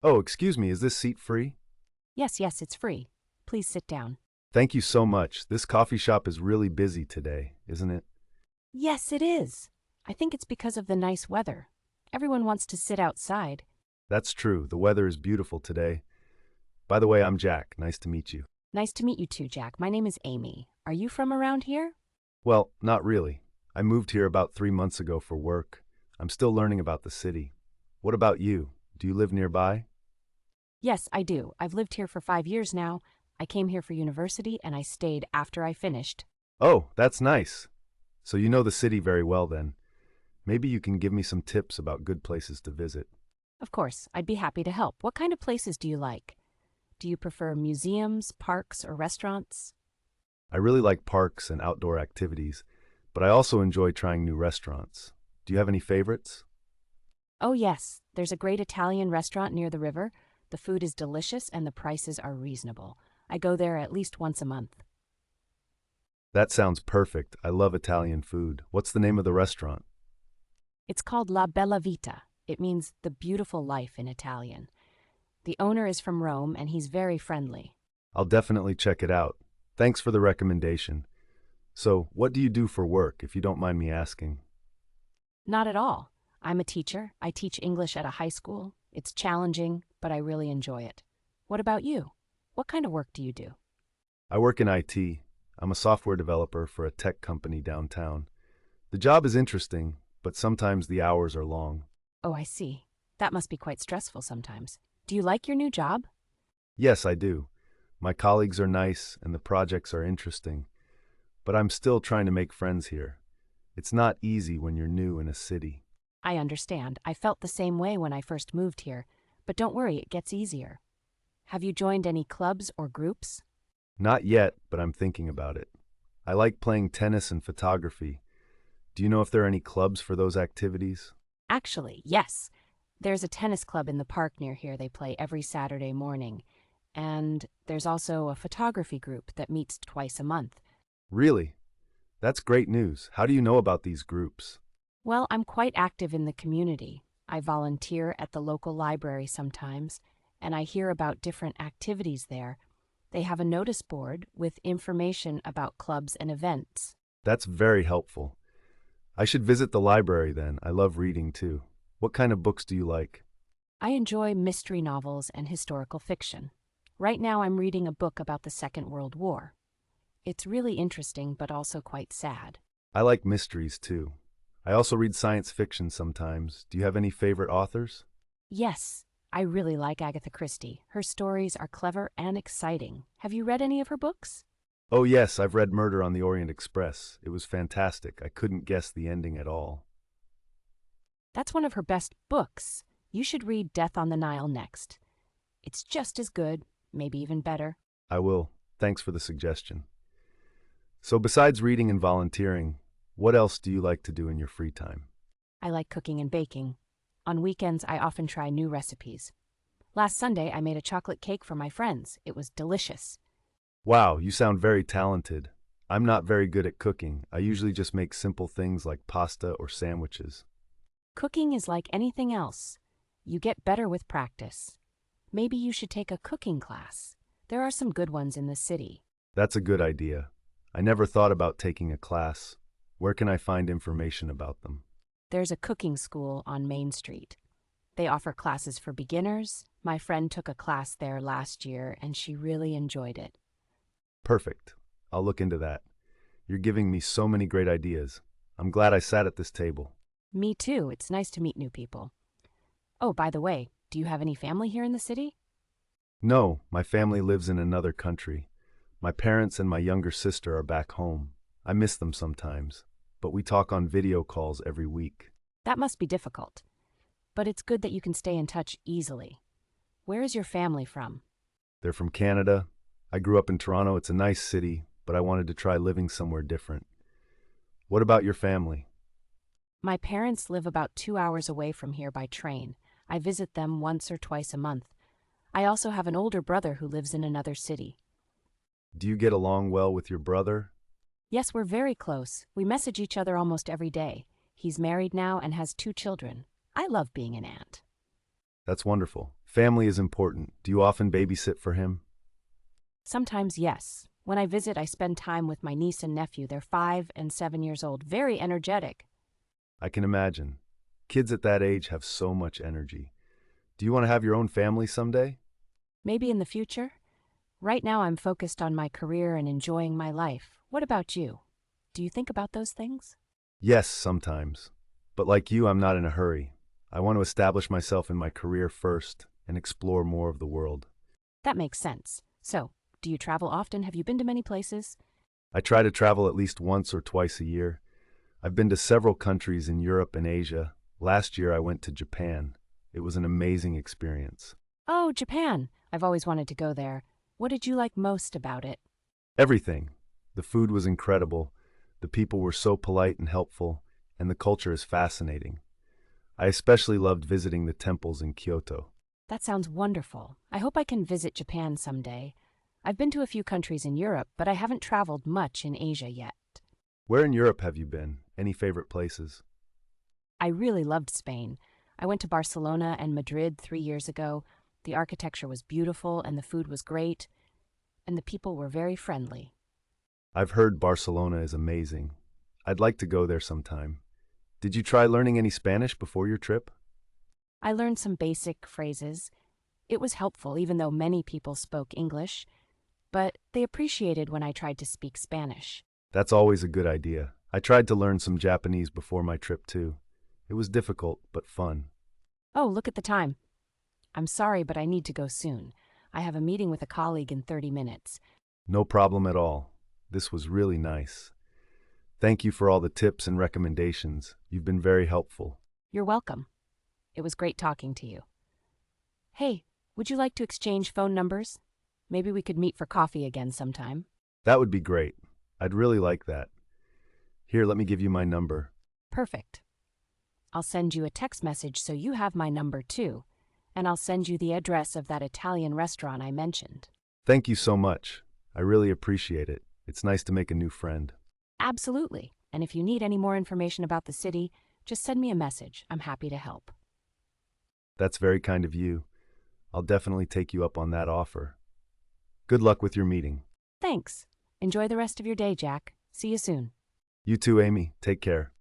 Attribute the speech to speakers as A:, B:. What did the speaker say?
A: Oh, excuse me, is this seat free?
B: Yes, yes, it's free. Please sit down.
A: Thank you so much. This coffee shop is really busy today, isn't it?
B: Yes, it is. I think it's because of the nice weather. Everyone wants to sit outside.
A: That's true. The weather is beautiful today. By the way, I'm Jack. Nice to meet you.
B: Nice to meet you too, Jack. My name is Amy. Are you from around here?
A: Well, not really. I moved here about 3 months ago for work. I'm still learning about the city. What about you? Do you live nearby?
B: Yes, I do. I've lived here for 5 years now. I came here for university and I stayed after I finished.
A: Oh, that's nice. So you know the city very well then. Maybe you can give me some tips about good places to visit.
B: Of course, I'd be happy to help. What kind of places do you like? Do you prefer museums, parks, or restaurants?
A: I really like parks and outdoor activities, but I also enjoy trying new restaurants. Do you have any favorites?
B: Oh, yes. There's a great Italian restaurant near the river. The food is delicious and the prices are reasonable. I go there at least once a month.
A: That sounds perfect. I love Italian food. What's the name of the restaurant?
B: It's called La Bella Vita. It means the beautiful life in Italian. The owner is from Rome and he's very friendly.
A: I'll definitely check it out. Thanks for the recommendation. So, what do you do for work, if you don't mind me asking?
B: Not at all. I'm a teacher. I teach English at a high school. It's challenging, but I really enjoy it. What about you? What kind of work do you do?
A: I work in IT. I'm a software developer for a tech company downtown. The job is interesting, but sometimes the hours are long.
B: Oh, I see. That must be quite stressful sometimes. Do you like your new job?
A: Yes, I do. My colleagues are nice and the projects are interesting, but I'm still trying to make friends here. It's not easy when you're new in a city.
B: I understand. I felt the same way when I first moved here, but don't worry, it gets easier. Have you joined any clubs or groups?
A: Not yet, but I'm thinking about it. I like playing tennis and photography. Do you know if there are any clubs for those activities?
B: Actually, yes. There's a tennis club in the park near here they play every Saturday morning. And there's also a photography group that meets twice a month.
A: Really? That's great news. How do you know about these groups?
B: Well, I'm quite active in the community. I volunteer at the local library sometimes, and I hear about different activities there. They have a notice board with information about clubs and events.
A: That's very helpful. I should visit the library then. I love reading too. What kind of books do you like?
B: I enjoy mystery novels and historical fiction. Right now I'm reading a book about the Second World War. It's really interesting, but also quite sad.
A: I like mysteries too. I also read science fiction sometimes. Do you have any favorite authors?
B: Yes, I really like Agatha Christie. Her stories are clever and exciting. Have you read any of her books?
A: Oh yes, I've read Murder on the Orient Express. It was fantastic. I couldn't guess the ending at all.
B: That's one of her best books. You should read Death on the Nile next. It's just as good, maybe even better.
A: I will. Thanks for the suggestion. So besides reading and volunteering, what else do you like to do in your free time?
B: I like cooking and baking. On weekends, I often try new recipes. Last Sunday, I made a chocolate cake for my friends. It was delicious.
A: Wow, you sound very talented. I'm not very good at cooking. I usually just make simple things like pasta or sandwiches.
B: Cooking is like anything else. You get better with practice. Maybe you should take a cooking class. There are some good ones in the city.
A: That's a good idea. I never thought about taking a class. Where can I find information about them?
B: There's a cooking school on Main Street. They offer classes for beginners. My friend took a class there last year and she really enjoyed it.
A: Perfect. I'll look into that. You're giving me so many great ideas. I'm glad I sat at this table.
B: Me too. It's nice to meet new people. Oh, by the way, do you have any family here in the city?
A: No, my family lives in another country. My parents and my younger sister are back home. I miss them sometimes, but we talk on video calls every week.
B: That must be difficult. But it's good that you can stay in touch easily. Where is your family from?
A: They're from Canada. I grew up in Toronto. It's a nice city, but I wanted to try living somewhere different. What about your family?
B: My parents live about 2 hours away from here by train. I visit them once or twice a month. I also have an older brother who lives in another city.
A: Do you get along well with your brother?
B: Yes, we're very close. We message each other almost every day. He's married now and has 2 children. I love being an aunt.
A: That's wonderful. Family is important. Do you often babysit for him?
B: Sometimes, yes. When I visit, I spend time with my niece and nephew. They're 5 and 7 years old, very energetic.
A: I can imagine. Kids at that age have so much energy. Do you want to have your own family someday?
B: Maybe in the future? Right now, I'm focused on my career and enjoying my life. What about you? Do you think about those things?
A: Yes, sometimes. But like you, I'm not in a hurry. I want to establish myself in my career first and explore more of the world.
B: That makes sense. So, do you travel often? Have you been to many places?
A: I try to travel at least once or twice a year. I've been to several countries in Europe and Asia. Last year, I went to Japan. It was an amazing experience.
B: Oh, Japan. I've always wanted to go there. What did you like most about it?
A: Everything. The food was incredible. The people were so polite and helpful, and the culture is fascinating. I especially loved visiting the temples in Kyoto.
B: That sounds wonderful. I hope I can visit Japan someday. I've been to a few countries in Europe, but I haven't traveled much in Asia yet.
A: Where in Europe have you been? Any favorite places?
B: I really loved Spain. I went to Barcelona and Madrid 3 years ago. The architecture was beautiful and the food was great, and the people were very friendly.
A: I've heard Barcelona is amazing. I'd like to go there sometime. Did you try learning any Spanish before your trip?
B: I learned some basic phrases. It was helpful, even though many people spoke English, but they appreciated when I tried to speak Spanish.
A: That's always a good idea. I tried to learn some Japanese before my trip too. It was difficult, but fun.
B: Oh, look at the time. I'm sorry, but I need to go soon. I have a meeting with a colleague in 30 minutes.
A: No problem at all. This was really nice. Thank you for all the tips and recommendations. You've been very helpful.
B: You're welcome. It was great talking to you. Hey, would you like to exchange phone numbers? Maybe we could meet for coffee again sometime.
A: That would be great. I'd really like that. Here, let me give you my number.
B: Perfect. I'll send you a text message so you have my number too, and I'll send you the address of that Italian restaurant I mentioned.
A: Thank you so much. I really appreciate it. It's nice to make a new friend.
B: Absolutely. And if you need any more information about the city, just send me a message. I'm happy to help.
A: That's very kind of you. I'll definitely take you up on that offer. Good luck with your meeting.
B: Thanks. Enjoy the rest of your day, Jack. See you soon.
A: You too, Amy. Take care.